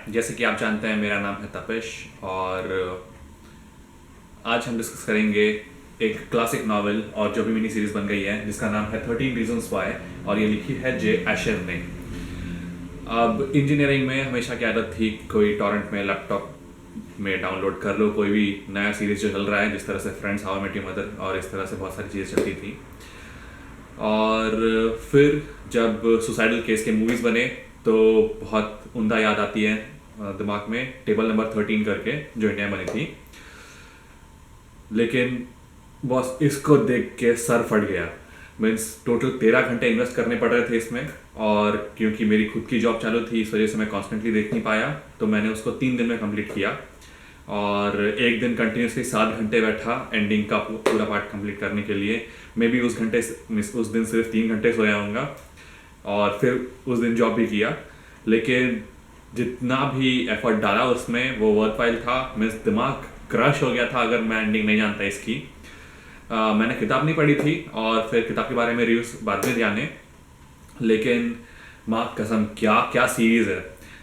जैसे कि आप जानते हैं मेरा नाम है तपिश और आज हम डिस्कस करेंगे एक क्लासिक नावल और जो भी मिनी सीरीज बन गई है जिसका नाम है 13 रीजंस वाई और ये लिखी है जे एशर ने। अब इंजीनियरिंग में हमेशा की आदत थी कोई टॉरेंट में लैपटॉप में डाउनलोड कर लो कोई भी नया सीरीज जो चल रहा है, जिस तरह से friends, how I met your mother और इस तरह से बहुत सारी चीज़ें चलती थी। और फिर जब सुसाइडल केस के मूवीज़ बने तो बहुत उम्दा याद आती है दिमाग में टेबल नंबर 13 करके जो इंडिया में बनी थी। लेकिन बॉस इसको देख के सर फट गया। मीन्स टोटल 13 घंटे इन्वेस्ट करने पड़ रहे थे इसमें, और क्योंकि मेरी खुद की जॉब चालू थी इस वजह से मैं कॉन्स्टेंटली देख नहीं पाया, तो मैंने उसको 3 दिन में कंप्लीट किया और एक दिन कंटिन्यूसली 7 घंटे बैठा एंडिंग का पूरा पार्ट कंप्लीट करने के लिए। मे बी उस दिन सिर्फ 3 घंटे सोया होऊंगा और फिर उस दिन जॉब भी किया, लेकिन जितना भी एफर्ट डाला उसमें वो वर्थवाइल था। मीन्स दिमाग क्रश हो गया था अगर मैं एंडिंग नहीं जानता इसकी। मैंने किताब नहीं पढ़ी थी और फिर किताब के बारे में रिव्यूज बाद में जाने, लेकिन माँ कसम क्या क्या सीरीज़ है,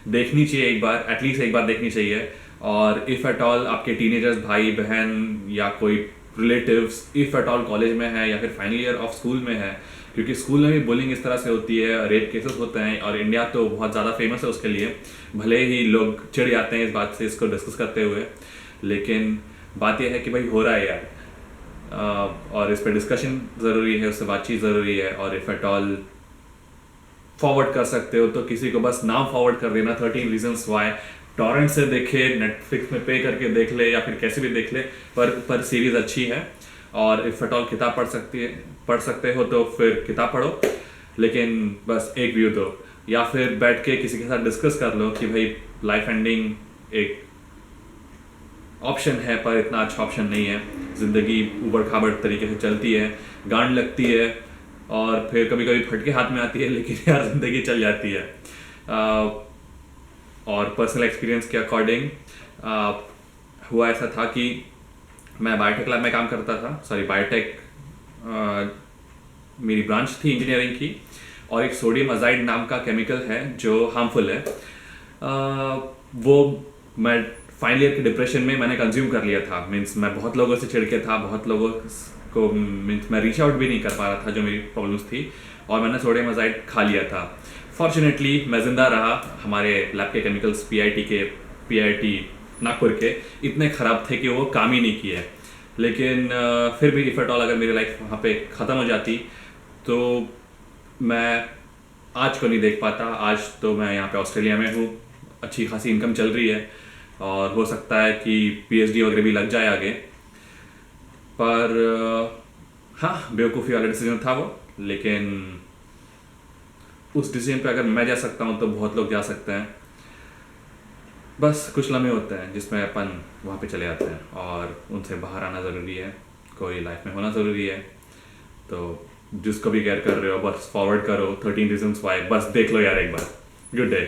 देखनी चाहिए एक बार, एटलीस्ट एक बार देखनी चाहिए। और इफ़ एट ऑल आपके टीनेजर्स भाई बहन या कोई relatives if at all college में है या फिर फाइनल ईयर ऑफ स्कूल में है, क्योंकि स्कूल में भी बुलिंग इस तरह से होती है, रेप केसेस होते हैं और इंडिया तो बहुत ज़्यादा फेमस है उसके लिए। भले ही लोग चिढ़ जाते हैं इस बात से इसको डिस्कस करते हुए, लेकिन बात यह है कि भाई हो रहा है यार, और इस पर डिस्कशन ज़रूरी है, उससे बातचीत ज़रूरी है। और इफ़ एट ऑल फॉरवर्ड कर सकते हो तो किसी को बस नाम फॉरवर्ड कर देना 13 रीजंस वाई। टॉरेंट से देखे, नेटफ्लिक्स में पे करके देख ले या फिर कैसे भी देख ले, पर सीरीज़ अच्छी है। और इफ़ एट ऑल किताब पढ़ सकते हो तो फिर किताब पढ़ो, लेकिन बस एक व्यू दो या फिर बैठ के किसी के साथ डिस्कस कर लो कि भाई लाइफ एंडिंग एक ऑप्शन है पर इतना अच्छा ऑप्शन नहीं है। ज़िंदगी उबड़ खाबड़ तरीके से चलती है, गांड लगती है और फिर कभी कभी फटके हाथ में आती है, लेकिन यार ज़िंदगी चल जाती है। और पर्सनल एक्सपीरियंस के अकॉर्डिंग हुआ ऐसा था कि मैं बायोटेक लैब में काम करता था। बायोटेक मेरी ब्रांच थी इंजीनियरिंग की, और एक सोडियम अजाइड नाम का केमिकल है जो हार्मफुल है। वो मैं फाइनल ईयर के डिप्रेशन में मैंने कंज्यूम कर लिया था। मीन्स मैं बहुत लोगों से चिढ़ के था, बहुत लोगों को मीन्स मैं रीच आउट भी नहीं कर पा रहा था जो मेरी प्रॉब्लम्स थी, और मैंने सोडियम अजाइड खा लिया था। फॉर्चुनेटली मैं ज़िंदा रहा। हमारे लैब के केमिकल्स पीआईटी नागपुर के इतने ख़राब थे कि वो काम ही नहीं किए। लेकिन फिर भी इफ़ एट ऑल अगर मेरी लाइफ वहाँ पे ख़त्म हो जाती तो मैं आज को नहीं देख पाता। आज तो मैं यहाँ पे ऑस्ट्रेलिया में हूँ, अच्छी खासी इनकम चल रही है और हो सकता है कि पीएचडी वगैरह भी लग जाए आगे। पर हाँ, बेवकूफ़ी वाला डिसीजन था वो, लेकिन उस डिसीजन पे अगर मैं जा सकता हूँ तो बहुत लोग जा सकते हैं। बस कुछ लम्हे होते हैं जिसमें अपन वहाँ पे चले जाते हैं और उनसे बाहर आना ज़रूरी है, कोई लाइफ में होना ज़रूरी है। तो जिसको भी केयर कर रहे हो बस फॉरवर्ड करो 13 रीजंस वाई, बस देख लो यार एक बार। Good day.